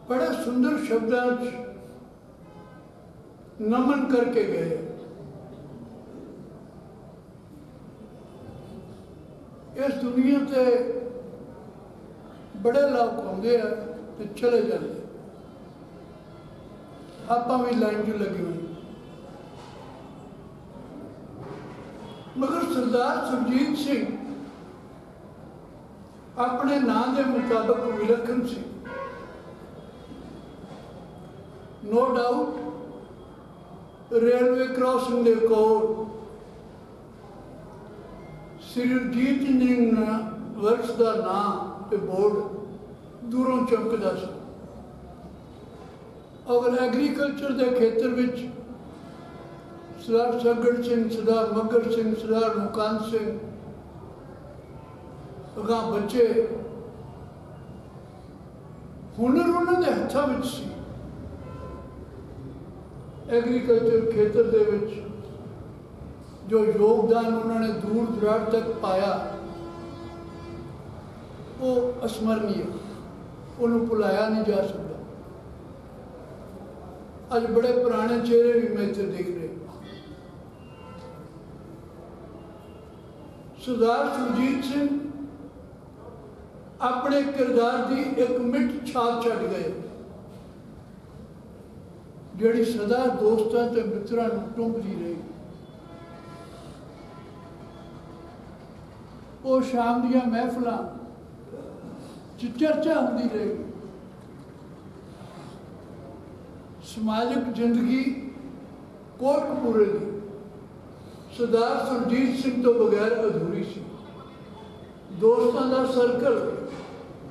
बड़े सुंदर शब्दां नमन करके गए। इस दुनिया से बड़े लोग आते हैं तो चले जाते, आप भी लाइन च लगी हुई। मगर सरदार सुरजीत सिंह अपने नाम के मुताबिक विलक्षण सी। नो डाउट रेलवे क्रॉसिंग के कोल सुरजीत सिंह वर्क्स का नाम ते बोर्ड दूरों चमकदा सी। अगर एग्रीकल्चर के खेतर में सरदार सगड़ सिंह, सरदार मगर सिंह, सरदार मुकान सिंह अगां बच्चे हुनर उन्होंने हथों में सी। एग्रीकल्चर खेतर दे विच जो योगदान उन्होंने दूर दराज तक पाया वो असमरणीय, उन्होंने भुलाया नहीं जा सकता। अज बड़े पुराने चेहरे भी मैं इत्थे देख रहे। सरदार सुरजीत सिंह अपने किरदार की एक मिट छाप छड़ गए, जिहड़ी सदा दोस्तों ते मित्रों को टुंबदी रही। वो शाम दियां महफिलां चर्चा होंदी रही। समाजिक जिंदगी कोटकपूरे की सरदार सुरजीत सिंह तो बगैर अधूरी सी। दोस्तों का सर्कल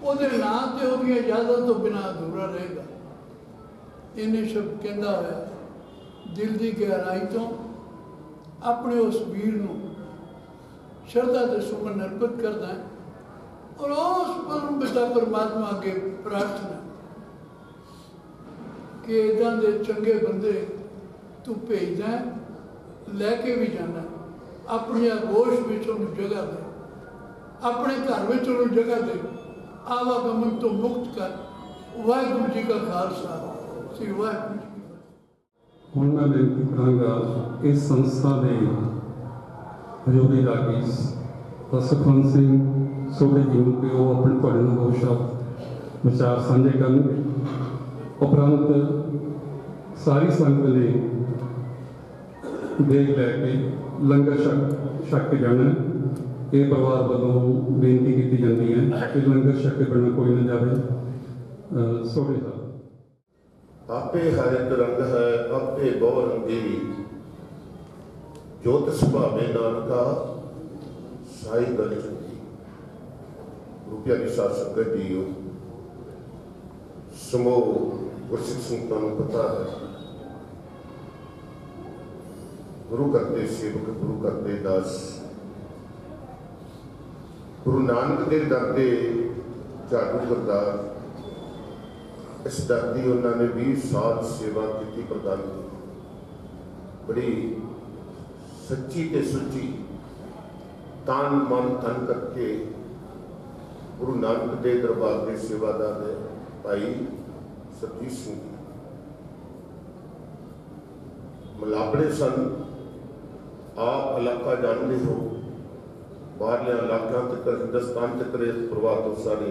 ਉਹਦੇ ਨਾਂ ਤੇ ਉਹਦੀਆਂ ਯਾਦਾਂ ਤੋਂ ਬਿਨਾਂ ਅਧੂਰਾ ਰਹੇਗਾ। ਇਹਨੇ ਸ਼ਬਦ ਕਹਿੰਦਾ ਹੋਇਆ ਦਿਲ ਦੀ ਗਹਿਰਾਈ ਤੋਂ ਆਪਣੇ ਉਸ ਵੀਰ ਨੂੰ ਸ਼ਰਧਾ ਦੇ ਸੁਮਨ ਅਰਪਿਤ ਕਰਦਾ ਹੈ ਔਰ ਉਸ ਪਰਮ ਪਿਤਾ ਪਰਮਾਤਮਾ ਅੱਗੇ ਪ੍ਰਾਰਥਨਾ ਕਿ ਇੱਦਾਂ ਦੇ ਚੰਗੇ ਬੰਦੇ ਤੂੰ ਭੇਜਦਾ ਲੈ ਕੇ ਵੀ ਜਾਣਾ, ਆਪਣੀ ਆਗੋਸ਼ ਵਿੱਚ ਉਹਨੂੰ ਜਗ੍ਹਾ ਦੇ, ਆਪਣੇ ਘਰ ਵਿੱਚ ਉਹਨੂੰ ਜਗ੍ਹਾ ਦੇ, आवागमन तो मुक्त कर। वाहिगुरू जी का खालसा, श्री वाहिगुरू जी की फतेह। ਹੁਣ ਮੈਂ ਬੇਨਤੀ ਕਰਾਂਗਾ ਇਸ ਸੰਸਥਾ ਦੇ ਹਜ਼ੂਰੀ ਰਾਗੀ ਸੁਖਵੰਤ ਸਿੰਘ ਸੋਢੀ ਜੀ ਨੂੰ ਕਿ ਉਹ ਆਪਣੇ ਤੁਹਾਡੇ ਨਾਲ ਦੋ ਸ਼ਬਦ ਵਿਚਾਰ ਸਾਂਝੇ ਕਰਨਗੇ। ਉਪਰੰਤ ਸਾਰੀ ਸੰਗਤ ਨੇ ਦੇਗ ਲੈ ਕੇ ਲੰਗਰ ਛਕ ਕੇ ਜਾਣਾ। ਇਹ ਪਰਿਵਾਰ ਵੱਲੋਂ ਬੇਨਤੀ ਕੀਤੀ ਜਾਂਦੀ ਹੈ ਕਿ ਲੰਗਰ ਛਕ ਕੇ ਬਿਨਾਂ ਕੋਈ ਨਾ ਜਾਵੇ। ਸੋਢੀ ਸਾਹਿਬ। आपे हर एक रंग है आपे बहु रंगी, ज्योत सुभावे नानका साई गल चंगी। रुपया की साध संगत जी समूह गुरसिख संगतां नूं पता है, गुरु करते सेवक गुरु करते दास। गुरु नानक के दर से झाड़ू करदार, इस दर की उन्होंने 20 साल सेवा की प्रदान की। बड़ी सच्ची ते सुची तान मन तन करके गुरु नानक के दरबार के सेवादार है भाई सरजीत सिंह जी। मलाबड़े सन, आप इलाका जानते हो, बाहरले इलाकों तक हिंदुस्तान तक इस प्रभाव तो सारे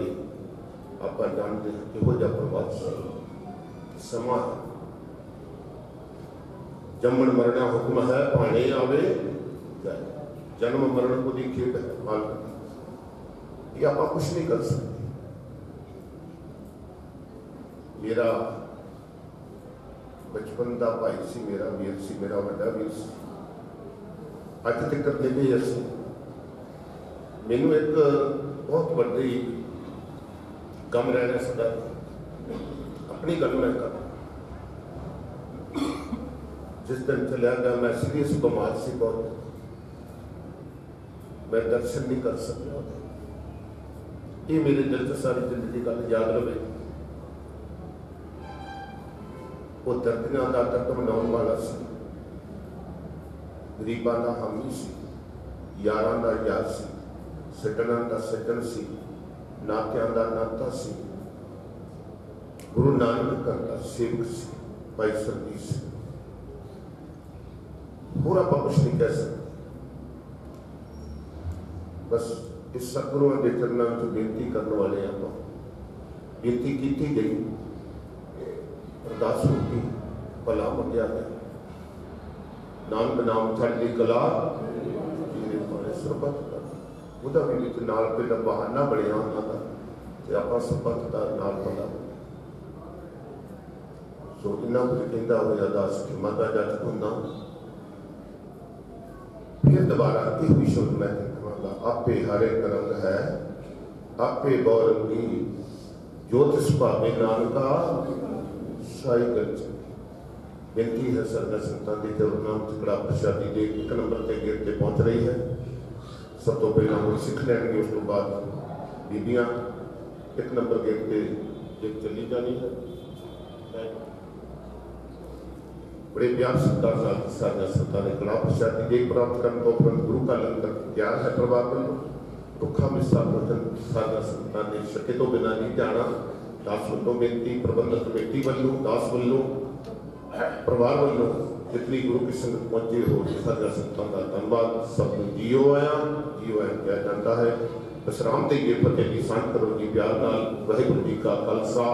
आप जानते हैं कि हो जा प्रभाव समा जमन मरना हुक्म है भाने आवे जाए, जन्म मरण को दी खेत है माल ये आप कुछ नहीं कर सकते। मेरा बचपन का भाई सी, मेरा वीर सी, मेरा वड्डा वीर सी। अज तक करते भी असी मैनू एक बहुत बड़ी गम रहना सदा अपनी गल मैं कर। जिस दिन चलिया गया मैं सीरियस बीमार सी बहुत, मैं दर्शन नहीं कर सकता। ये मेरे दिल से सारी जिंदगी गल याद रहे। वो दर्दियां का दर्द मनाने वाला सी, गरीबां का हामी सी, यारां का यार सी, सज्जनां का सज्जन सी, नातियां का नाता सी। गुरु नानक का सेवक सी भाई सरजीत सिंह। होर आप कुछ नहीं कह सकते। बस इस सतगुरुओं के चरणों में बेनती करने वाले आप बेनती की गई, अरदास होगी, भला मंगया गया। नानक नाम चढ़ती कला सरबत का ਉਹਦਾ ਵੀ ਵਿੱਚ ਨਾਲ ਪਹਿਲਾਂ ਬਹਾਨਾ ਬਣਿਆ ਉਹਨਾਂ ਦਾ ਤੇ ਆਪਾਂ ਸਰਬੱਤ ਦਾ ਨਾਲ ਭਲਾ। ਸੋ ਇੰਨਾ ਕੁਝ ਕਹਿੰਦਾ ਹੋਇਆ ਦਾਸ ਕਿ ਮਾਤਾ ਜੱਟ ਹੁੰਦਾ। फिर दोबारा ये हुई शब्द मैं कहूँगा, आपे हरे रंग है आपे गौरंगी, ज्योत सुभावे नानका साई गल चंगी। बेनती है सरदा संतां दी नाम कड़ा प्रशादी दे 1 नंबर के गेट पे पहुँच रही है। सब तो पहला वो सिख लैंगे, उस तो बाद बीबियाँ 1 नंबर गेट पे चली जानी है। बड़े प्यार सत्कार साझा संतां ने कला प्रशादी दे प्राप्त करने को उपरंत गुरु का लंगर तैयार है। प्रभाव वालों रुखा मिसा भोजन साझा संतां ने छके तो बिना नहीं जाना। दास वालों बेनती, प्रबंधक कमेटी वालों, दास वालों, परिवार वालों जितनी गुरु की संगत पहुंचे हो साझा संतां का धन्यवाद। सब जियो आया किया जाता है। विश्राम देइए, फतेह की सांझ करो जी प्यार नाल। वाहिगुरू जी का खालसा।